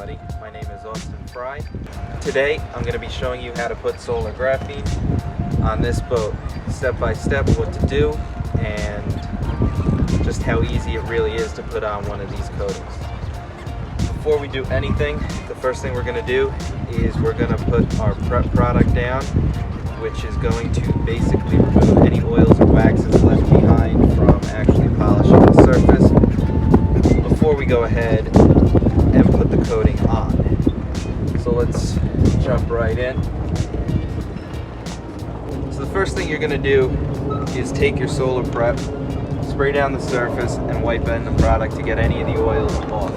everybody, my name is Austin Fry. Today I'm going to be showing you how to put solar graphene on this boat, step by step what to do and just how easy it really is to put on one of these coatings. Before we do anything, the first thing we're going to do is we're going to put our prep product down, which is going to basically remove any oils or waxes left behind from actually polishing the surface before we go ahead and put the coating on. So let's jump right in. So the first thing you're going to do is take your solar prep, spray down the surface, and wipe in the product to get any of the oils off.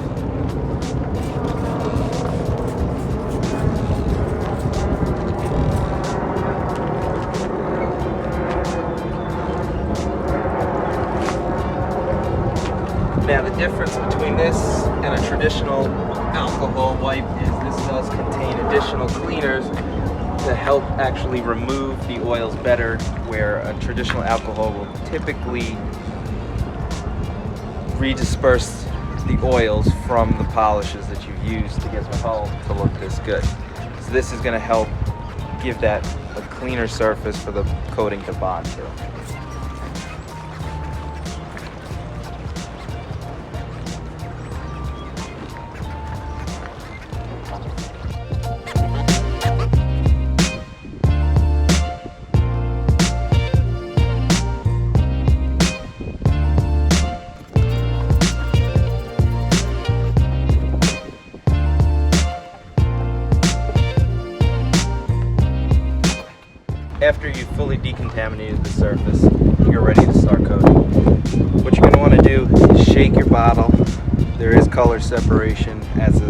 Now the difference between this and a traditional alcohol wipe is this does contain additional cleaners to help actually remove the oils better, where a traditional alcohol will typically redisperse the oils from the polishes that you've used to get the hull to look this good. So this is going to help give that a cleaner surface for the coating to bond to. After you've fully decontaminated the surface, you're ready to start coating. What you're going to want to do is shake your bottle. There is color separation as the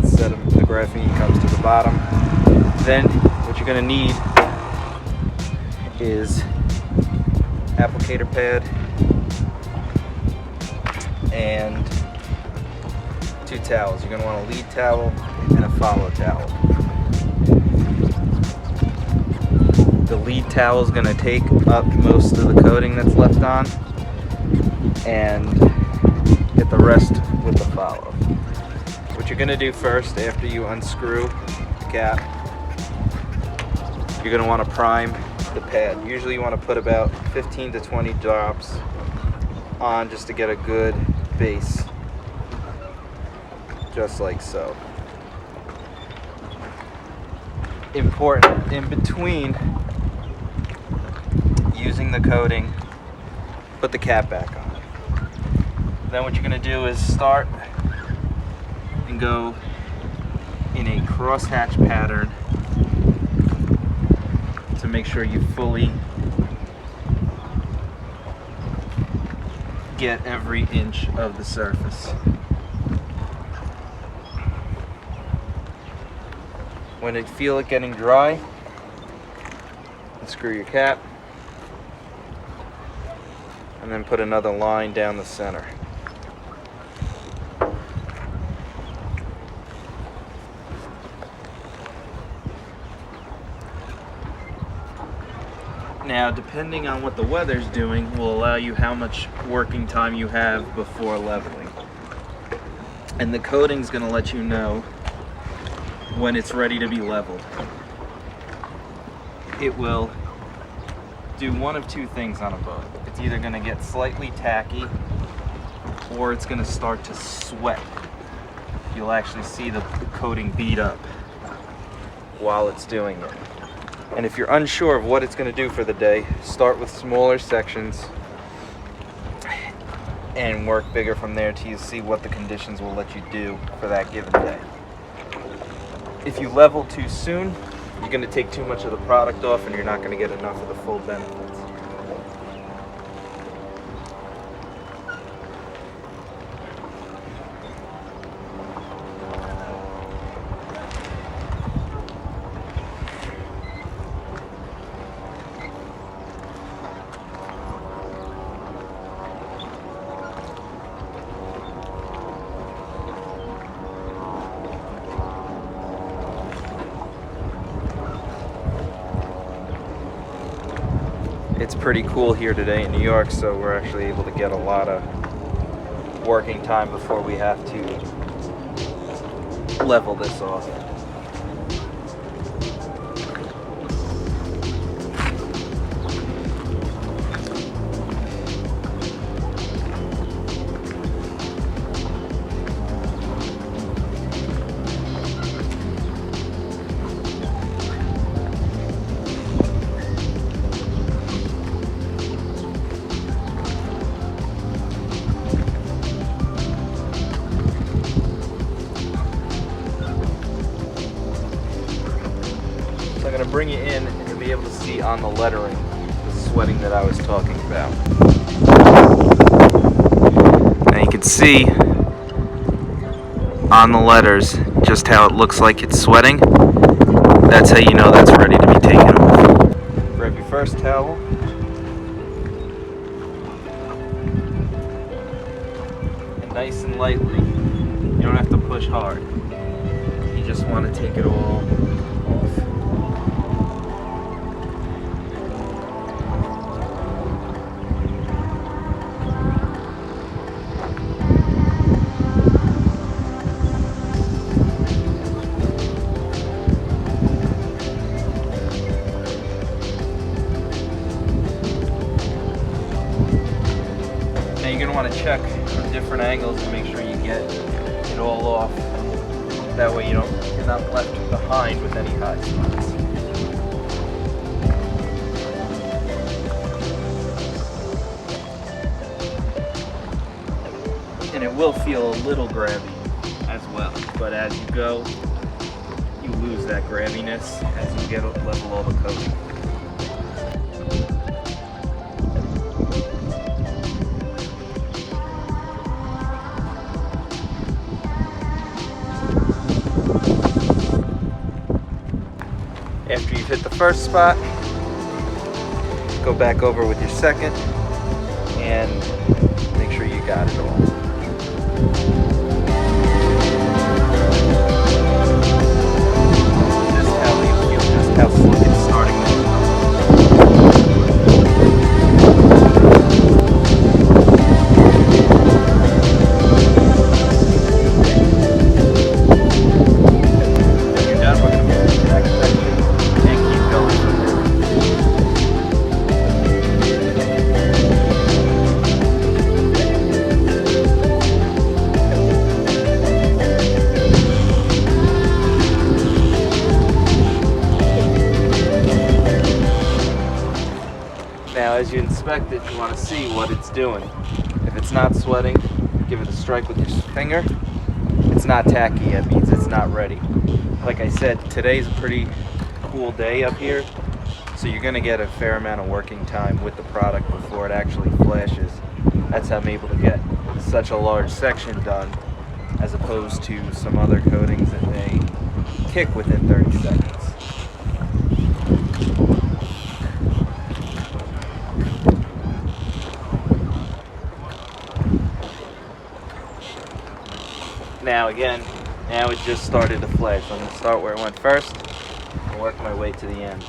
graphene comes to the bottom. Then what you're going to need is applicator pad and 2 towels. You're going to want a lead towel and a follow towel. The lead towel is going to take up most of the coating that's left on and get the rest with the follow. What you're going to do first, after you unscrew the cap, you're going to want to prime the pad. Usually you want to put about 15 to 20 drops on just to get a good base, just like so. Important, in between using the coating, put the cap back on. Then what you're going to do is start and go in a crosshatch pattern to make sure you fully get every inch of the surface. When you feel it getting dry, unscrew your cap and then put another line down the center. Now, depending on what the weather's doing, will allow you how much working time you have before leveling. And the coating's going to let you know when it's ready to be leveled. It will do one of two things on a boat. It's either going to get slightly tacky or it's going to start to sweat. You'll actually see the coating bead up while it's doing it. And if you're unsure of what it's going to do for the day, start with smaller sections and work bigger from there till you see what the conditions will let you do for that given day. If you level too soon, you're going to take too much of the product off and you're not going to get enough of the full benefits. It's pretty cool here today in New York, so we're actually able to get a lot of working time before we have to level this off. So I'm going to bring you in and you'll be able to see on the lettering the sweating that I was talking about. Now you can see on the letters just how it looks like it's sweating. That's how you know that's ready to be taken off. Grab your first towel. And nice and lightly. You don't have to push hard. You just want to take it all off. Now you're going to want to check from different angles and make sure you get it all off. That way you're not left behind with any hot spots. And it will feel a little grabby as well, but as you go, you lose that grabbiness as you get level all the coating. After you've hit the first spot, go back over with your second and make sure you got it all. Just how you feel, just how slick it's starting to look. When you're done, we're going to move to the next section. Now as you inspect it, you want to see what it's doing. If it's not sweating, give it a strike with your finger. It's not tacky, it means it's not ready. Like I said, today's a pretty cool day up here, so you're going to get a fair amount of working time with the product before it actually flashes. That's how I'm able to get such a large section done, as opposed to some other coatings that may kick within 30 seconds. Now again, now it just started to flash. So I'm going to start where it went first and work my way to the end.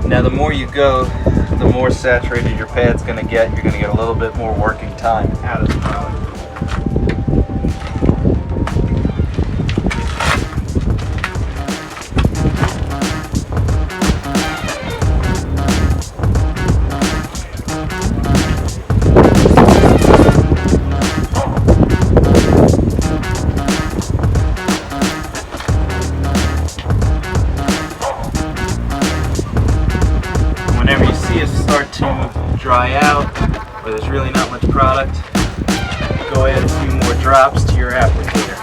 Now the more you go, the more saturated your pad's going to get. You're going to get a little bit more working time out of the product. Whenever you see it start to dry out, or there's really not much product, go add a few more drops to your applicator.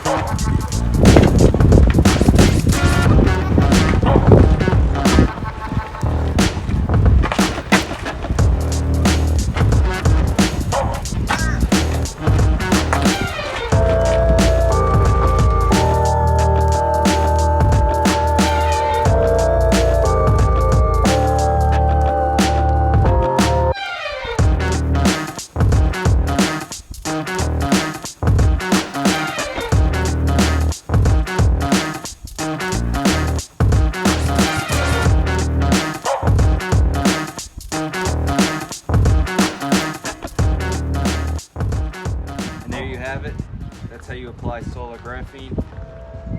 how you apply solar graphene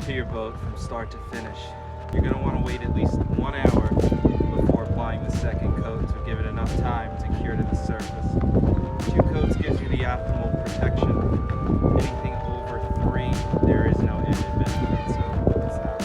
to your boat from start to finish. You're going to want to wait at least 1 hour before applying the second coat to give it enough time to cure to the surface. 2 coats gives you the optimal protection. Anything over 3, there is no added benefit, so it's not